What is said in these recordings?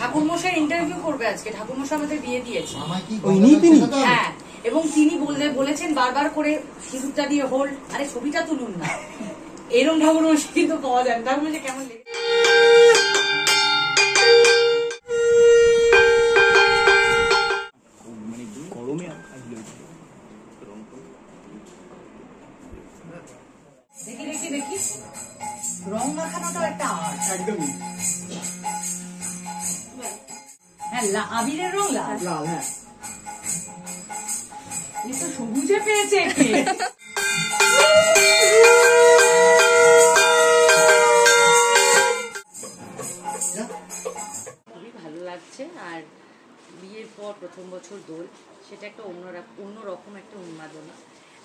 ঠাকুরমশাই ইন্টারভিউ করবে আজকে। ঠাকুরমশাই আমাদের বিয়ে দিয়েছে। হ্যাঁ, এবং তিনি বলেছেন বারবার করে সিঁদুরটা দিয়ে হোল্ড, আরে ছবিটা তুলুন না। এরকম ঠাকুরমশাই কিন্তু পাওয়া যায়। ঠাকুরমশাই কেমন লেগে দেখি রং মাখানোটাও একটা আর্ট। একদমই। হ্যাঁ, আবিরের রং লাল। হ্যাঁ, এ তো সবুজে পেয়েছে একে। খুবই ভালো লাগছে। আর বিয়ের পর প্রথম বছর দোল, সেটা একটা অন্যরকম একটা উন্মাদনা।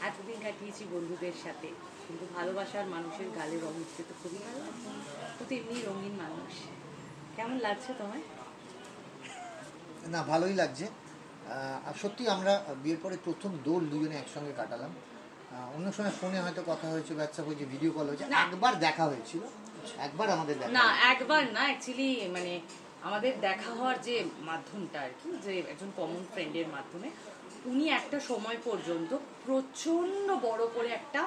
এতদিন কাটিয়েছি বন্ধুদের সাথে, কিন্তু ভালোবাসার মানুষের গালে রং দিতে তো খুবই ভালো লাগছে। তো তেমনি রঙিন মানুষ। কেমন লাগছে তোমায়? না, ভালোই লাগছে। আর সত্যি আমরা বিয়ের পরে প্রথম দোল দুজনে একসঙ্গে কাটালাম। অন্য সময় ফোনে হয়তো কথা হয়েছে, হোয়াটসঅ্যাপ হয়েছে, ভিডিও কল হয়েছে, একবার দেখা হয়েছিল। একবার আমাদের দেখা না, একবার না, অ্যাকচুয়ালি মানে আমাদের দেখা হওয়ার যে মাধ্যমটা আর কি, যে একজন কমন ফ্রেন্ডের মাধ্যমে উনি একটা সময় পর্যন্ত প্রচন্ড বড় করে একটা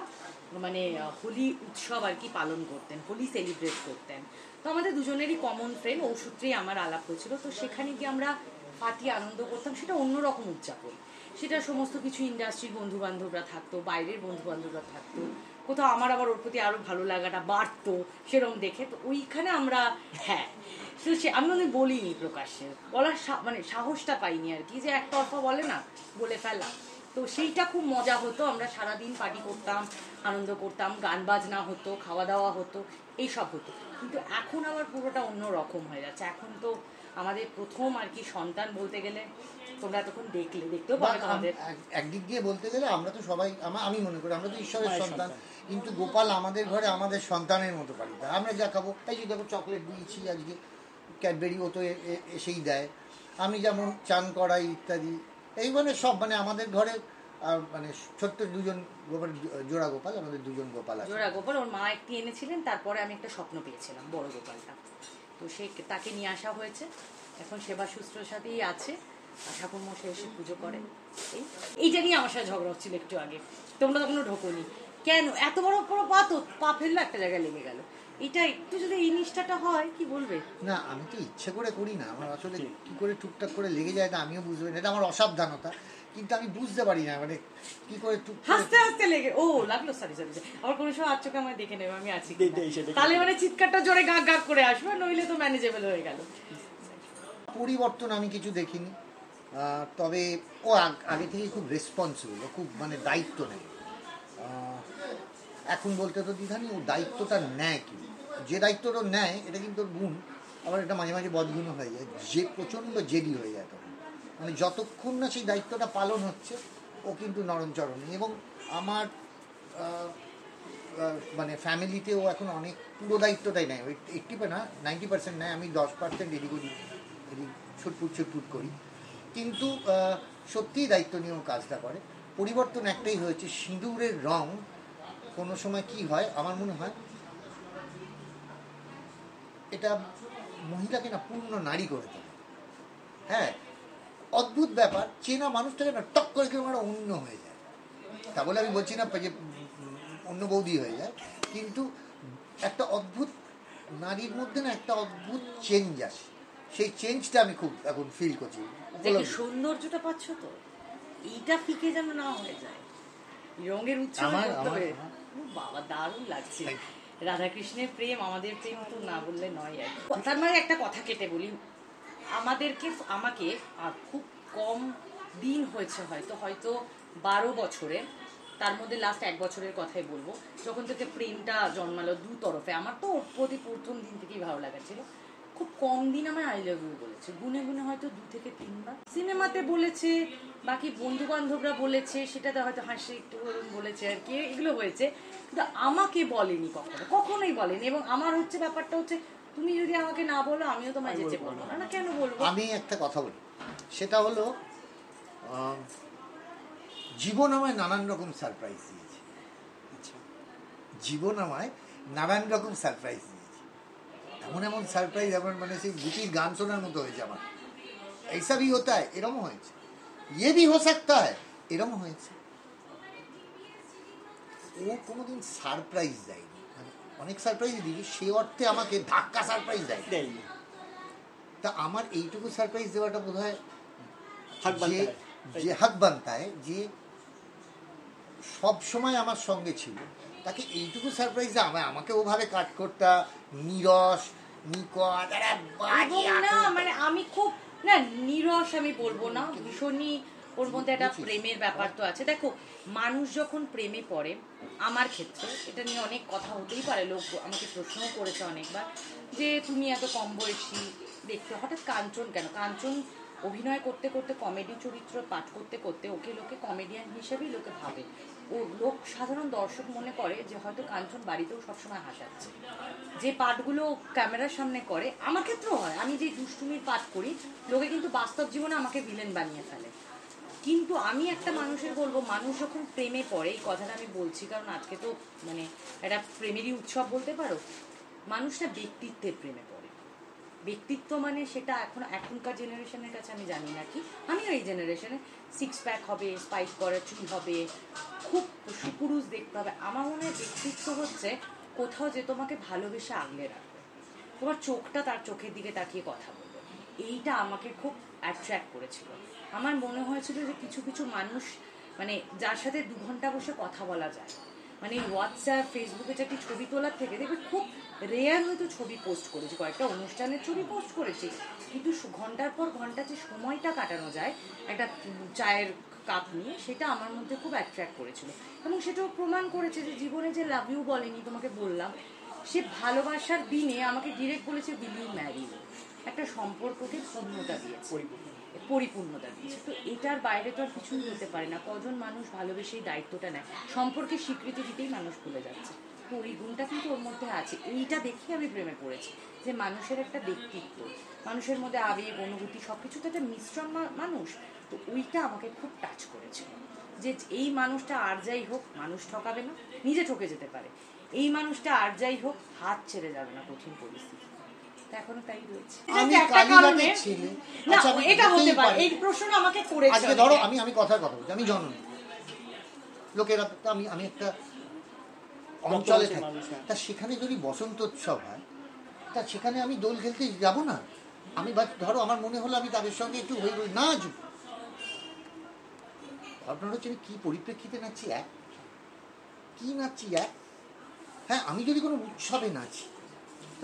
মানে হোলি উৎসব আর কি পালন করতেন, হোলি সেলিব্রেট করতেন। তো আমাদের দুজনেরই কমন ফ্রেন্ড, ওই সূত্রেই আমার আলাপ হয়েছিল। তো সেখানে গিয়ে আমরা পার্টি আনন্দ করতাম, সেটা অন্যরকম উদযাপন। সেটা সমস্ত কিছু ইন্ডাস্ট্রির বন্ধু বান্ধবরা থাকতো, বাইরের বন্ধু বান্ধবরা থাকতো, কোথাও আমার আবার ওর প্রতি আরো ভালো লাগাটা বাড়তো সেরকম দেখে। তো ওইখানে আমরা হ্যাঁ, আমি অনেক বলিনি প্রকাশ্যে, বলার মানে সাহসটা পাইনি আর কি, যে একতরফা বলে না, বলে ফেলা। তো সেইটা খুব মজা হতো। আমরা সারাদিন পার্টি করতাম, আনন্দ করতাম, গান বাজনা হতো, খাওয়া দাওয়া হতো, এইসব হতো। কিন্তু এখন আবার পুরোটা অন্য রকম হয়ে যাচ্ছে। এখন তো আমাদের প্রথম আর কি সন্তান বলতে গেলে, তোমরা তখন দেখতেও পাবে তোমাদের। একদিক দিয়ে বলতে গেলে আমরা তো সবাই, আমি মনে করি আমরা তো ঈশ্বরের সন্তান, কিন্তু গোপাল আমাদের ঘরে আমাদের সন্তানের মতো পারি। আমরা যা খাবো, তাই যে দেখো চকলেট দিয়েছি আজকে, ক্যাডবেরি ও তো এসেই দেয়। আমি যেমন চান করাই ইত্যাদি, এই মানে সব মানে আমাদের ঘরে মানে ছোট্ট দুজন গোপাল, জোড়া গোপাল, আমাদের দুজন গোপাল আছে। জোড়া গোপাল ওর মা একটি এনেছিলেন, তারপরে আমি একটা স্বপ্ন পেয়েছিলাম বড় গোপালটা, তো তাকে নিয়ে আসা হয়েছে। এখন সেবা শুশ্রূষাতেই আছে। ঠাকুরমশাই এসে পুজো করে। এইটা নিয়ে আমার সাথে ঝগড়া হচ্ছিল একটু আগে, তোমরা তখনও ঢোকোনি কেন, এত বড় বড় পা ফেললো, একটা জায়গায় লেগে গেল। এটা একটু যদি এই নিষ্ঠাটা হয়, কি বলবে? না, আমি তো ইচ্ছে করে করি না, আমার আসলে কি করে টুকটাক করে লেগে যায় না আমিও বুঝতে পারি না, এটা আমার অসাবধানতা, কিন্তু আমি বুঝতে পারি না মানে কি করে হাসতে হাসতে লেগে লাগলো। সরি আবার কোনো সময় আচ্ছকে আমায় দেখে নেবে আমি আছি, তাহলে মানে চিৎকারটা জোরে গাক গাক করে আসবে, নইলে তো ম্যানেজেবল হয়ে গেল। পরিবর্তন আমি কিছু দেখিনি, তবে ও আগে থেকে খুব রেসপন্সিবল, ও খুব মানে দায়িত্ব নেয়। এখন বলতে তো দ্বিধানি, ও দায়িত্বটা নেয়, কি যে দায়িত্বটা নেয় এটা কিন্তু ওর গুণ, আবার এটা মাঝে মাঝে বদগুণও হয়ে যায়, যে প্রচণ্ড জেদি হয়ে যায় তখন, মানে যতক্ষণ না সেই দায়িত্বটা পালন হচ্ছে ও কিন্তু নরমচরণী। এবং আমার মানে ফ্যামিলিতে ও এখন অনেক পুরো দায়িত্বটাই নেয়, ওই 80 না 90% নেয়, আমি 10% এদিক ছুটপুট করি, কিন্তু সত্যিই দায়িত্ব নিয়ে ও কাজটা করে। পরিবর্তন একটাই হয়েছে, সিঁদুরের রং কোনো সময় কি হয় আমার মনে হয় এটা মহিলাকে না পূর্ণ নারী করে তোলে। হ্যাঁ, অদ্ভুত ব্যাপার, চেনা মানুষটাকে না টক করে কেউ একটা অন্য হয়ে যায়। তা বলে আমি বলছি না যে অন্য বৌদি হয়ে যায়, কিন্তু একটা অদ্ভুত নারীর মধ্যে না একটা অদ্ভুত চেঞ্জ আসে, সেই চেঞ্জটা আমি খুব এখন ফিল করছি। সৌন্দর্যটা পাচ্ছ তো, এইটা ফিকে যেন না হয়ে যায়, রঙের উৎসব বাবা দারুণ লাগছে। রাধাকৃষ্ণের প্রেম আমাদের প্রেম তো না বললে নয়। তার মানে একটা কথা কেটে বলি, আমাকে খুব কম দিন হয়েছে, হয়তো 12 বছরে, তার মধ্যে লাস্ট 1 বছরের কথাই বলবো, যখন থেকে প্রেমটা জন্মালো দু তরফে। আমার তো ওর প্রতি প্রথম দিন থেকেই ভালো লাগা ছিল। খুব কম দিন আমার আই লাভ ইউ বলেছে, গুনে গুনে হয়তো 2 থেকে 3 বার। সিনেমাতে বলেছে, বাকি বন্ধু বান্ধবরা বলেছে, সেটাতে হয়তো হাসি একটু বলেছে আর কি, এগুলো হয়েছে, কিন্তু আমাকে বলেনি, কখনোই বলেনি। এবং আমার হচ্ছে ব্যাপারটা হচ্ছে, তুমি যদি আমাকে না বলো আমিও তোমায় যেতে বলবো না, কেন বলবো? আমি একটা কথা বলি, সেটা হলো জীবন আমায় নানান রকম সারপ্রাইজ দিয়েছে। জীবন আমায় নানান রকম সারপ্রাইজ দিয়েছে, এমন সারপ্রাইজ, এমন মানে সেই গুটির গান শোনার মতো হয়েছে আমার। এইসব ही होता है, এরকম হয়েছে। ये भी हो सकता है, এরকম হয়েছে। ও কোনোদিন সারপ্রাইজ দেয়নি, মানে অনেক সারপ্রাইজ দিই, সে অর্থে আমাকে ধাক্কা সারপ্রাইজ দেয়নি। তা আমার এইটুকু সারপ্রাইজ দেওয়াটা বোধ হয় যে হক বানতা है, যে সব সময় আমার সঙ্গে ছিল, তাকে এইটুকু সারপ্রাইজ দেয়। আমাকে ওভাবে কাট করতা নিরস নিকট না, মানে আমি খুব না নিরস আমি বলবো না, ভীষণই ওর মধ্যে একটা প্রেমের ব্যাপার তো আছে। দেখো, মানুষ যখন প্রেমে পড়ে, আমার ক্ষেত্রে এটা নিয়ে অনেক কথা হতেই পারে, লোক আমাকে প্রশ্নও করেছে অনেকবার যে তুমি এত কম বয়সী দেখতে, হঠাৎ কাঞ্চন কেন? কাঞ্চন অভিনয় করতে করতে, কমেডি চরিত্র পাঠ করতে করতে ওকে লোকে কমেডিয়ান হিসেবেই লোকে ভাবে। ও লোক সাধারণ দর্শক মনে করে যে হয়তো কাঞ্চন বাড়িতেও সবসময় হাসাচ্ছে। যে পাঠগুলো ক্যামেরার সামনে করে, আমার ক্ষেত্রেও হয়, আমি যে দুষ্টুমির পাঠ করি, লোকে কিন্তু বাস্তব জীবনে আমাকে ভিলেন বানিয়ে ফেলে। কিন্তু আমি একটা মানুষের বলবো, মানুষ যখন প্রেমে পড়ে, এই কথাটা আমি বলছি কারণ আজকে তো মানে একটা প্রেমেরই উৎসব বলতে পারো, মানুষটা ব্যক্তিত্বের প্রেমে পড়ে। ব্যক্তিত্ব মানে সেটা এখনকার জেনারেশনের কাছে আমি জানি না কি, আমিও এই জেনারেশনে সিক্স প্যাক হবে, স্পাইক করা চুল হবে, খুব সুপুরুষ দেখতে হবে। আমার মনে হয় ব্যক্তিত্ব হচ্ছে কোথাও যে তোমাকে ভালোবেসে আগলে রাখবে, তোমার চোখটা তার চোখের দিকে তাকিয়ে কথা বলবে, এইটা আমাকে খুব অ্যাট্রাক্ট করেছিল। আমার মনে হয়েছিল যে কিছু কিছু মানুষ মানে যার সাথে 2 ঘন্টা বসে কথা বলা যায়, মানে হোয়াটসঅ্যাপ ফেসবুকে যে একটি ছবি তোলার থেকে দেখবে খুব রেয়ার হয়তো ছবি পোস্ট করেছি, কয়েকটা অনুষ্ঠানের ছবি পোস্ট করেছি, কিন্তু ঘন্টার পর ঘন্টা যে সময়টা কাটানো যায় একটা চায়ের কাপ নিয়ে, সেটা আমার মধ্যে খুব অ্যাট্রাক্ট করেছিল। এবং সেটাও প্রমাণ করেছে যে জীবনে যে লাভ ইউ বলেনি, তোমাকে বললাম, সে ভালোবাসার দিনে আমাকে ডিরেক্ট বলেছে উইল ইউ ম্যারি মি, একটা সম্পর্ককে পূর্ণতা দিয়েছে, পরিপূর্ণতা দিয়েছে। তো এটার বাইরে তো আর কিছুই হতে পারে না। কজন মানুষ ভালোবেসে এই দায়িত্বটা নেয়, সম্পর্কে স্বীকৃতি দিতেই মানুষ ভুলে যাচ্ছে। তো ওই গুণটা কিন্তু ওর মধ্যে আছে। এইটা দেখে আমি প্রেমে পড়েছি যে মানুষের একটা ব্যক্তিত্ব, মানুষের মধ্যে আবেগ অনুভূতি সবকিছু তো একটা মিশ্রণ মানুষ। তো ওইটা আমাকে খুব টাচ করেছিল যে এই মানুষটা আর যাই হোক মানুষ ঠকাবে না, নিজে ঠকে যেতে পারে, এই মানুষটা আর যাই হোক হাত ছেড়ে যাবে না কঠিন পরিস্থিতি। এখনো তাই রয়েছে। আমি কালীঘাটের ছেলে, আচ্ছা এটা হতে পারে, এই প্রশ্ন আমাকে করেছে। আজকে ধরো আমি কথার কথা বলছি, আমি জননী, লোকেরা আমি একটা অঞ্চলে থাকি, তা সেখানে যদি বসন্ত উৎসব হয়, তা সেখানে আমি দোল খেলতে যাব না? আমি ধরো আমার মনে হলো আমি তাদের সঙ্গে একটু হয়ে গেল না, আপনার হচ্ছে আমি কি পরিপ্রেক্ষিতে নাচছি, কি নাচছি হ্যাঁ, আমি যদি কোনো উৎসবে নাচি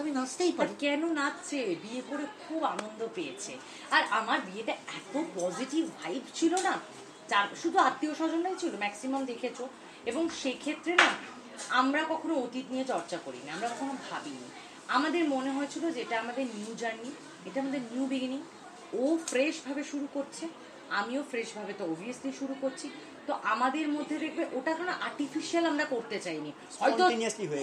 আমি নাচতেই পারি। কেন নাচছে? বিয়ে করে খুব আনন্দ পেয়েছে। আর আমার বিয়েটা এত পজিটিভ ভাইব ছিল না, শুধু আত্মীয় স্বজনরাই ছিল ম্যাক্সিমাম, দেখেছো। এবং সেক্ষেত্রে না আমরা কখনো অতীত নিয়ে চর্চা করিনি, আমরা কখনো ভাবিনি। আমাদের মনে হয়েছিল যে এটা আমাদের নিউ জার্নি, এটা আমাদের নিউ বিগিনিং। ও ফ্রেশ ভাবে শুরু করছে, আমিও ফ্রেশ ভাবে তো অবভিয়াসলি শুরু করছি। তো আমাদের মধ্যে দেখবে ওটা কোনো আর্টিফিশিয়াল আমরা করতে চাইনি,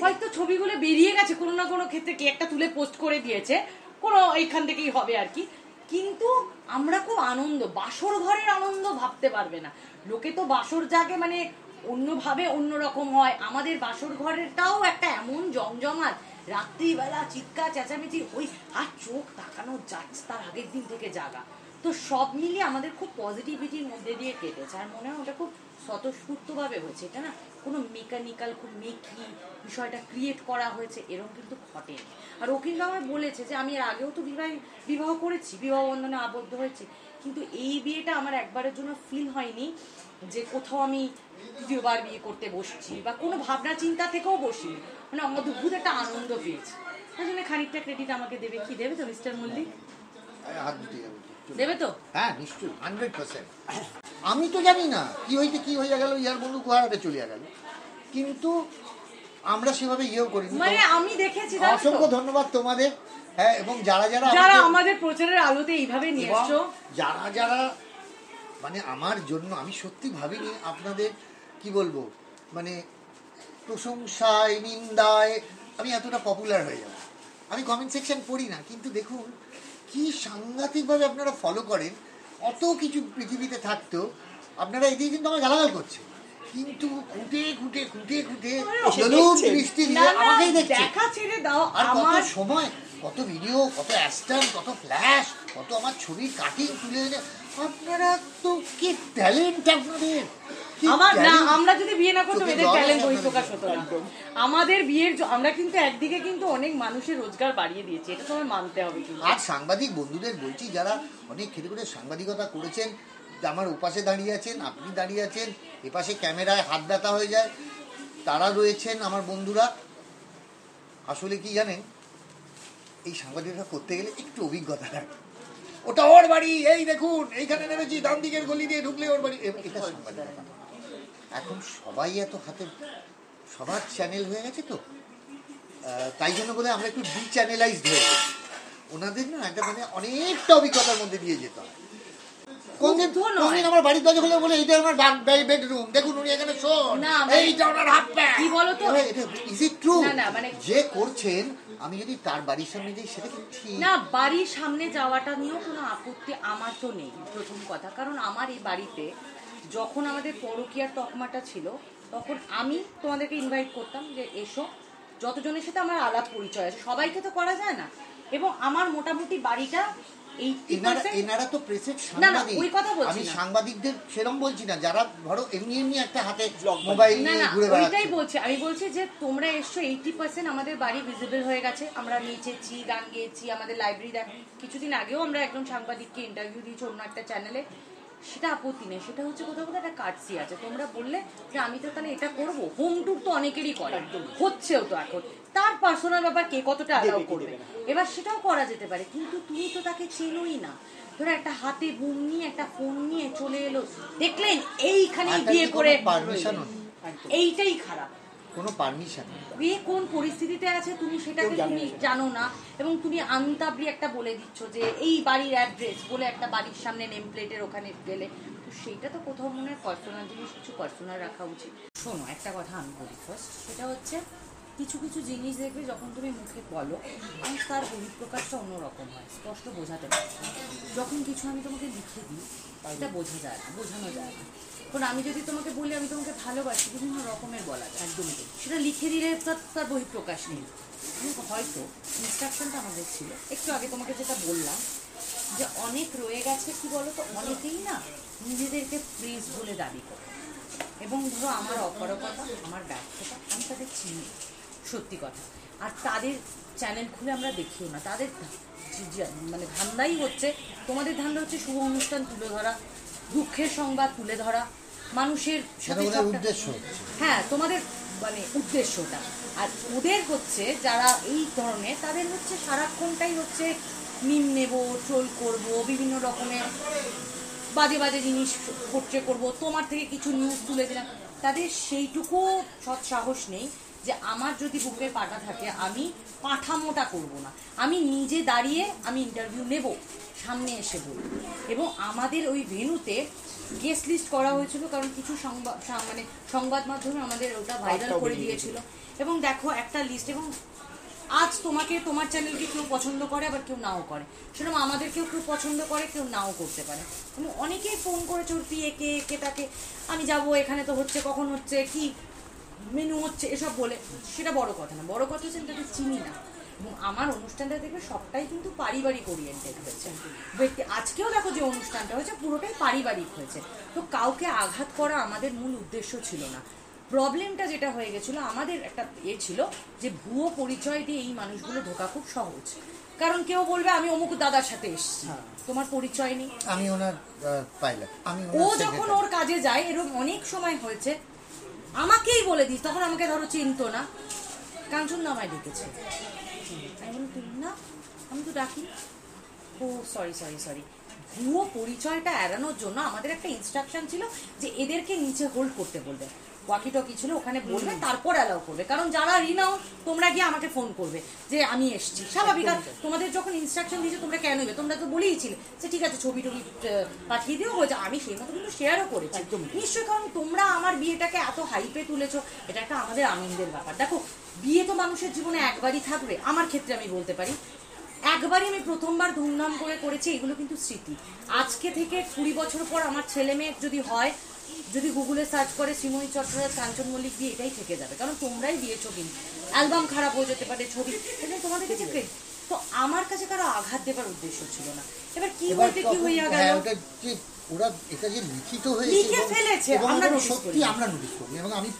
হয়তো ছবিগুলো বেরিয়ে গেছে কোনো না কোনো ক্ষেত্রে, কে একটা তুলে পোস্ট করে দিয়েছে, কোনো এইখান থেকেই হবে আর কি। কিন্তু আমরা খুব আনন্দ, বাসর ঘরের আনন্দ ভাবতে পারবে না। লোকে তো বাসর জাগে মানে অন্যভাবে অন্যরকম হয়, আমাদের বাসর ঘরেরটাও একটা এমন জমজমাট, রাত্রিবেলা চিৎকার চেঁচামেচি, ওই আর চোখ তাকানো যাচ্ছে তার আগের দিন থেকে জাগা। তো সব মিলিয়ে আমাদের খুব পজিটিভিটির মধ্যে দিয়ে কেটেছে। আর মনে হয় ওটা খুব স্বতঃস্ফূর্তভাবে হয়েছে, এটা না কোনো মেকানিক্যাল খুব মেকি বিষয়টা ক্রিয়েট করা হয়েছে এরকম কিন্তু ঘটেনি। আর ও কিন্তু আমার বলেছে যে আমি এর আগেও তো বিবাহ করেছি, বিবাহ বন্ধনে আবদ্ধ হয়েছে, কিন্তু এই বিয়েটা আমার একবারের জন্য ফিল হয়নি যে কোথাও আমি দ্বিতীয়বার বিয়ে করতে বসছি বা কোনো ভাবনা চিন্তা থেকেও বসিনি, মানে অদ্ভুত একটা আনন্দ পেয়েছি। তাই জন্য খানিকটা ক্রেডিট আমাকে দেবে। কি দেবে তো মিস্টার মল্লিক? দেবে তো? হ্যাঁ নিশ্চয়ই, 100%। আমি তো জানি না কি হয়ে গেল, ইয়ার বন্ধু গুহারাতে চলে গেল, কিন্তু আমরা সেভাবে ইয়েও করি, মানে আমি দেখেছি। অসংখ্য ধন্যবাদ তোমাদের। হ্যাঁ, এবং যারা আমাদের প্রচারের আলোতে এইভাবে নিয়ে এসছো, যারা মানে আমার জন্য, আমি সত্যি ভাবিনি আপনাদের কি বলবো মানে প্রশংসায় নিন্দায় আমি এতটা পপুলার হয়ে যাব। আমি কমেন্ট সেকশন পড়ি না, কিন্তু দেখুন কি সাংঘাতিকভাবে আপনারা ফলো করেন। অত কিছু পৃথিবীতে থাকতেও আপনারা এদিকে কিন্তু আমার গালাগাল করছে, কিন্তু খুঁটে বৃষ্টি দিয়ে আমাকেই দেখছে। দেখা ছেড়ে দাও। আর কত ভিডিও, কত অ্যাস্টান, কত ফ্ল্যাশ, কত আমার ছবির কাটিং তুলে এনে আপনারা তো কি ট্যালেন্ট আপনাদের! কি আমার না, talent! আমরা যদি বিয়ে না করতাম চোখে এদের জল ট্যালেন্ট আসে বহিঃপ্রকাশ হতো না। একদম। আমাদের বিয়ের আমরা কিন্তু একদিকে কিন্তু অনেক মানুষের রোজগার বাড়িয়ে দিয়েছি, এটা তোমার মানতে হবে কিন্তু। আর সাংবাদিক বন্ধুদের বলছি, যারা অনেক ক্ষেত্রে করে সাংবাদিকতা করেছেন, আমার ওপাশে দাঁড়িয়ে আছেন, আপনি দাঁড়িয়ে আছেন, এপাশে ক্যামেরায় হাত ব্যথা হয়ে যায়, তারা রয়েছেন আমার বন্ধুরা। আসলে কি জানেন, এই সাংবাদিকতা করতে গেলে একটু অভিজ্ঞতা লাগে। ওটা ওর বাড়ি, এই দেখুন এইখানে নেমেছি, ডান দিকের গলি দিয়ে ঢুকলে ওর বাড়ি, এটা সাংবাদিকতা। এখন সবাই এত হাতে সবার চ্যানেল হয়ে গেছে, তো তাই জন্য বলে আমরা একটু ডিচ্যানেলাইজড হয়ে গেছি। ওনাদের না একটা মানে অনেকটা অভিজ্ঞতার মধ্যে দিয়ে যেতে হয়। কোনদিন আমার বাড়ির দরজা খুলে বলে এইটা আমার বেডরুম, দেখুন উনি এখানে শোন, না, মানে এইটা ওনার হাত পা। কি বলতো, ইজ ইট ট্রু? না, না, মানে যে করছেন, আমি যদি তার বাড়ির সামনে যাই সেটা কি ঠিক? না, বাড়ির সামনে যাওয়াটা নিয়েও কোনো আপত্তি আমার তো নেই, প্রথম কথা। কারণ আমার এই বাড়িতে যখন আমাদের পরকীয়ার তকমাটা ছিল, তখন আমি তোমাদেরকে ইনভাইট করতাম যে এসো, যতজনের সাথে আমার আলাপ পরিচয় আছে, সবাইকে তো করা যায় না। এবং আমার মোটামুটি বাড়িটা এনারা তো প্রেসের না, সাংবাদিক। ওই কথা বলছি আমি না। সাংবাদিকদের সেরকম বলছি না, যারা ধরো এমনি একটা হাতে মোবাইল না, নিয়ে না, ঘুরে ওইটাই বেড়াচ্ছে। বলছি। আমি বলছি যে তোমরা এসছো, 80% আমাদের বাড়ি ভিজিবল হয়ে গেছে, আমরা নেচেছি, গান গেয়েছি, আমাদের লাইব্রেরি দেখ, কিছুদিন আগেও আমরা একজন সাংবাদিককে ইন্টারভিউ দিয়েছি অন্য একটা চ্যানেলে, সেটা আপত্তি নেই। সেটা হচ্ছে কোথাও কোথাও একটা কাটসি আছে। তোমরা বললে যে আমি তো তাহলে এটা করবো, হোম ট্যুর তো অনেকেরই করে, হচ্ছেও তো এখন, তার পার্সোনাল ব্যাপার কে কতটা অ্যালাউ করবে, এবার সেটাও করা যেতে পারে। কিন্তু তুমি তো তাকে চেনোই না, ধরো একটা হাতে বুম নিয়ে একটা ফোন নিয়ে চলে এলো, দেখলেন এইখানে বিয়ে করে, এইটাই খারাপ। কোনো পারমিশন বিয়ে কোন পরিস্থিতিতে আছে তুমি সেটাকে তুমি জানো না, এবং তুমি আনতাবলি একটা বলে দিচ্ছ যে এই বাড়ির অ্যাড্রেস বলে, একটা বাড়ির সামনে নেম প্লেটের ওখানে গেলে, তো সেইটা তো কোথাও মনে হয় পার্সোনাল জিনিস কিছু পার্সোনাল রাখা উচিত। শোনো, একটা কথা আমি বলি ফার্স্ট, সেটা হচ্ছে কিছু কিছু জিনিস দেখবে যখন তুমি মুখে বলো, এবং তার বহিঃপ্রকাশটা অন্যরকম হয়, স্পষ্ট বোঝাতে পারো। যখন কিছু আমি তোমাকে লিখে দিই, এটা বোঝা যায় না, বোঝানো যায় না। কারণ আমি যদি তোমাকে বলি আমি তোমাকে ভালোবাসি, বিভিন্ন রকমের বলা যায়, একদমই সেটা লিখে দিলে তার বহিঃপ্রকাশ নেই। হয়তো ইনস্ট্রাকশনটা আমাদের ছিল, একটু আগে তোমাকে যেটা বললাম, যে অনেক রয়ে গেছে, কি বলো তো, অনেকেই না নিজেদেরকে প্রেস বলে দাবি করে, এবং ধরো আমার অপারগতা, আমার ব্যর্থতা, আমি তাদের চিনি, সত্যি কথা। আর তাদের চ্যানেল খুলে আমরা দেখিও না, তাদের মানে ধান্দাই হচ্ছে, তোমাদের ধান্দা হচ্ছে শুভ অনুষ্ঠান তুলে ধরা, দুঃখের সংবাদ তুলে ধরা, মানুষের সাথে উদ্দেশ্য। হ্যাঁ, তোমাদের মানে উদ্দেশ্যটা। আর ওদের হচ্ছে যারা এই ধরনের, তাদের হচ্ছে সারাক্ষণটাই হচ্ছে মিম নেব, ট্রোল করব, বিভিন্ন রকমের বাজে বাজে জিনিস করব, তোমার থেকে কিছু নিউজ তুলে দিলাম। তাদের সেইটুকু সৎ সাহস নেই যে আমার যদি বুকের পাটা থাকে আমি পাঠামোটা করব না, আমি নিজে দাঁড়িয়ে আমি ইন্টারভিউ নেব, সামনে এসে বলব। এবং আমাদের ওই ভেন্যুতে গেস্ট লিস্ট করা হয়েছিল, কারণ কিছু সংবাদ মাধ্যমে আমাদের ওটা ভাইরাল করে দিয়েছিল। এবং দেখো একটা লিস্ট, এবং আজ তোমাকে তোমার চ্যানেলকে কেউ পছন্দ করে, আবার কেউ নাও করে, সেরকম আমাদেরকেও কেউ পছন্দ করে, কেউ নাও করতে পারে। এবং অনেকেই ফোন করে চলতি একে এটাকে, আমি যাব, এখানে তো হচ্ছে, কখন হচ্ছে, কি মেনু হচ্ছে, এসব বলে। সেটা বড় কথা না, বড় কথা হচ্ছে তাদের চিনি না। এবং আমার অনুষ্ঠানটা দেখবে সবটাই কিন্তু পারিবারিক ওরিয়েন্টেড হয়েছে। আজকেও দেখো যে অনুষ্ঠানটা হয়েছে পুরোটাই পারিবারিক হয়েছে, তো কাউকে আঘাত করা আমাদের মূল উদ্দেশ্য ছিল না। প্রবলেমটা যেটা হয়ে গেছিলো, আমাদের একটা ছিল যে ভুয়ো পরিচয় দিয়ে এই মানুষগুলো ঢোকা খুব সহজ। কারণ কেউ বলবে আমি অমুক দাদার সাথে এসেছি, তোমার পরিচয় নেই, আমি ওনার পাইলট, ও যখন ওর কাজে যায়, এরকম অনেক সময় হয়েছে, আমাকেই বলে দিস, তখন আমাকে ধরো চিনতো না, কাঞ্চন আমায় ডেকেছে, আমি বলি না, আমি তো ডাকি, ও সরি। ভুয়ো পরিচয়টা এড়ানোর জন্য আমাদের একটা ইনস্ট্রাকশন ছিল যে এদেরকে নিচে হোল্ড করতে বলবে, ওয়াকি টকি ছিল, ওখানে বলবে, তারপর অ্যালাউ করবে। কারণ যারা রিনাও, তোমরা গিয়ে আমাকে ফোন করবে যে আমি এসছি, স্বাভাবিক। আর তোমাদের যখন ইনস্ট্রাকশন দিয়েছে তোমরা কেন নেবে, তোমরা তো বলেইছিলে যে ঠিক আছে ছবি টবি পাঠিয়ে দিও, হয়েছে। আমি সেই মতো কিন্তু শেয়ারও করেছি নিশ্চয়ই, কারণ তোমরা আমার বিয়েটাকে এত হাইপে তুলেছো, এটা একটা আমাদের আনন্দের ব্যাপার। দেখো, বিয়ে তো মানুষের জীবনে একবারই থাকবে, আমার ক্ষেত্রে আমি বলতে পারি একবারই আমি প্রথমবার ধুমধাম করে করেছি, এগুলো কিন্তু স্মৃতি। আজকে থেকে 20 বছর পর আমার ছেলে মেয়ে যদি হয়, যদি গুগলে সার্চ করে শ্রীময়ী চট্টরাজ, কাঞ্চন মল্লিক বিয়ে, এটাই থেকে যাবে, কারণ তোমরাই দিয়েছো। কিন্তু অ্যালবাম খারাপ হয়ে যেতে পারে, ছবি, এটা তোমাদের কাছে তো আমার কাছে কারো আঘাত দেবার উদ্দেশ্য ছিল না। এবার কি এবার হইতে কি হইয়া গেল, হ্যাঁ, ওটা যে ওরা এটা যে লিখিত হয়েছে লিখে ফেলেছে, এবং আমরা এটা notice সত্যি করিনি। আমরা নোটিস করি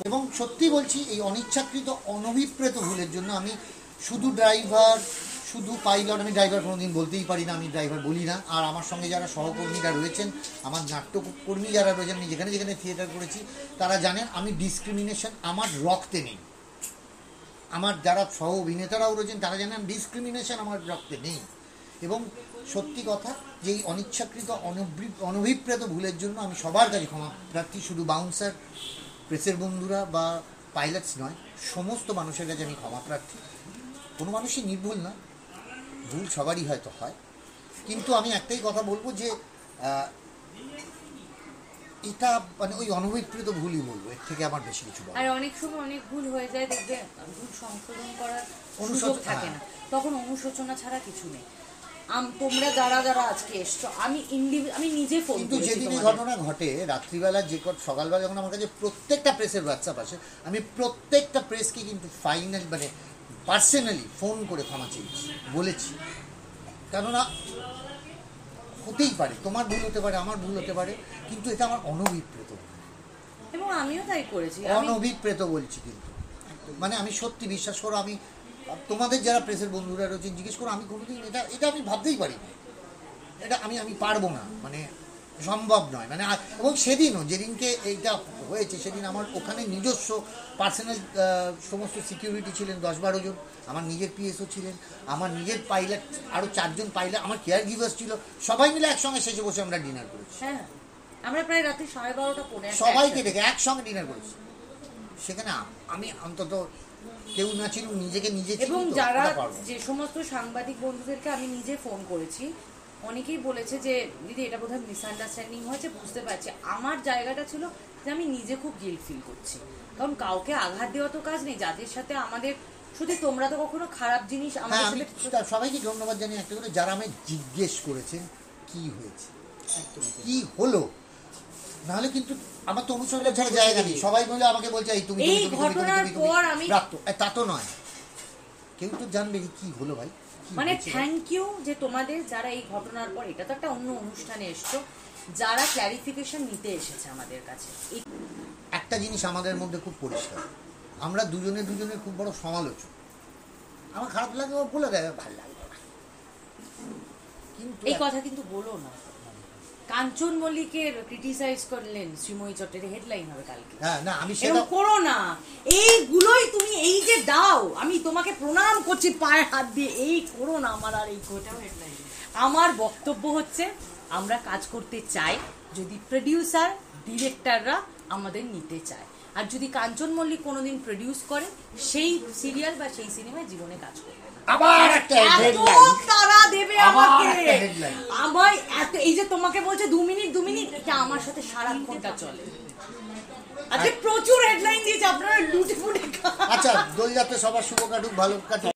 এবং সত্যি বলছি এই অনিচ্ছাকৃত অনভিপ্রেত ভুলের জন্য আমি শুধু ড্রাইভার শুধু পাইলট, আমি ড্রাইভার কোনোদিন বলতেই পারি না, আমি ড্রাইভার বলি না। আর আমার সঙ্গে যারা সহকর্মীরা রয়েছেন, আমার নাট্যকর্মী যারা রয়েছেন, আমি যেখানে যেখানে থিয়েটার করেছি তারা জানেন আমি ডিসক্রিমিনেশন আমার রক্তে নেই। আমার যারা সহ অভিনেতারাও রয়েছেন তারা জানেন ডিসক্রিমিনেশন আমার রক্তে নেই। এবং সত্যি কথা যে এই অনিচ্ছাকৃত অনভিপ্রেত ভুলের জন্য আমি সবার কাছে ক্ষমা প্রার্থী, শুধু বাউন্সার প্রেসের বন্ধুরা বা পাইলটস নয়, সমস্ত মানুষের কাছে আমি ক্ষমা প্রার্থী। কোনো মানুষই নির্ভুল না, ভুল সবারই হয়তো হয়, কিন্তু আমি একটাই কথা বলবো যে এটা মানে ওই অনভিপ্রেত ভুলই বলবো, এর থেকে আমার বেশি কিছু বলার আর অনেক সময় অনেক ভুল হয়ে যায়, দেখবে ভুল সংশোধন করার অনুশোচনা, সুযোগ থাকে না, তখন অনুশোচনা ছাড়া কিছু নেই। তোমরা যারা যারা আজকে এসছো, আমি নিজে ফোন কিন্তু করেছি যেদিন এই তোমাদের। ঘটনা ঘটে রাত্রিবেলা সকালবেলা যখন আমার কাছে প্রত্যেকটা প্রেসের হোয়াটসঅ্যাপ আসে, আমি প্রত্যেকটা প্রেসকে কিন্তু ফাইনাল মানে পার্সোনালি ফোন করে ক্ষমা চেয়েছি, বলেছি। কেননা হতেই পারে, তোমার ভুল হতে পারে, আমার ভুল হতে পারে, কিন্তু এটা আমার অনভিপ্রেত ভুল। এবং আমিও তাই করেছি। অনভিপ্রেত বলছি, কিন্তু মানে আমি সত্যি বিশ্বাস করো, আমি তোমাদের যারা প্রেসের বন্ধুরা রয়েছেন জিজ্ঞেস করো, আমি কোনোদিন এটা আমি ভাবতেই পারি না, এটা আমি পারবো না, মানে সম্ভব নয়। মানে এবং সেদিনও যেদিনকে এইটা হয়েছে সেদিন আমার ওখানে নিজস্ব পার্সোনাল সমস্ত সিকিউরিটি ছিলেন 10-12 জন, আমার নিজের পিএসও ছিলেন, আমার নিজের পাইলট আরও 4 জন পাইলট, আমার কেয়ার গিভার্স ছিল, সবাই মিলে একসঙ্গে শেষে বসে আমরা ডিনার করেছি। হ্যাঁ, আমরা প্রায় রাত্রি 12:30 পৌনে একটা সবাইকে ডেকে একসঙ্গে ডিনার করেছি। সেখানে আমি অন্তত কেউ না ছিল, নিজেকে নিজে চিনি এবং তো, যারা ওটা পারবো। যে সমস্ত সাংবাদিক বন্ধুদেরকে আমি নিজে ফোন করেছি, অনেকেই বলেছে যে দিদি এটা বোধহয় মিসআন্ডারস্ট্যান্ডিং হয়েছে, বুঝতে পারছি। আমার জায়গাটা ছিল যে আমি নিজে খুব গিল্ট ফিল করছি, কারণ কাউকে আঘাত দেওয়া তো কাজ নেই, যাদের সাথে আমাদের শুধু তোমরা তো কখনো খারাপ জিনিস আমাদের হ্যাঁ, আমি সাথে। সবাইকে ধন্যবাদ জানি একটা করে, যারা আমি জিজ্ঞেস করেছেন কি হয়েছে কি হলো, নাহলে কিন্তু আমার তো অনুসরণ ছাড়া জায়গা নেই। সবাই বলে আমাকে বলছে এই তুমি এই ঘটনার পর আমি তা তো নয়, কেউ তো জানবে কি হলো ভাই, মানে থ্যাংক ইউ যে তোমাদের যারা এই ঘটনার পর, এটা তো একটা অন্য অনুষ্ঠানে এসছো, যারা ক্ল্যারিফিকেশন নিতে এসেছে আমাদের কাছে। একটা জিনিস আমাদের মধ্যে খুব পরিষ্কার, আমরা দুজনের খুব বড় সমালোচক। আমার খারাপ লাগে ও বলে দেয়, ভালো লাগে না। কিন্তু এই কথা কিন্তু বলো না। কাঞ্চন মল্লিকের ক্রিটিসাইজ করলেন শ্রীময়ী চট্টের হেডলাইন হবে কালকে। হ্যাঁ, না আমি এরকম সেটা করো না, এইগুলোই তুমি এই যে দাও, আমি তোমাকে প্রণাম করছি পায়ে হাত দিয়ে, এই করো না। আমার আর এই কোটাও হেডলাইন। আমার বক্তব্য হচ্ছে আমরা কাজ করতে চাই যদি প্রোডিউসার ডিরেক্টররা আমাদের নিতে চায়, আর যদি কাঞ্চন মল্লিক কোনোদিন প্রডিউস করে সেই সিরিয়াল বা সেই সিনেমায় জীবনে কাজ করবে। আবার একটা এত হেডলাইন, তারা দেবে আবার আমাকে, একটা headline। আমায় এত, এই যে তোমাকে বলছে 2 মিনিট, এটা আমার সাথে সারাক্ষণটা চলে। আজকে প্রচুর হেডলাইন দিয়েছে, আপনারা লুটে ফুটে আচ্ছা, দোলযাত্রা সবার শুভ কাটুক, ভালো কাটুক।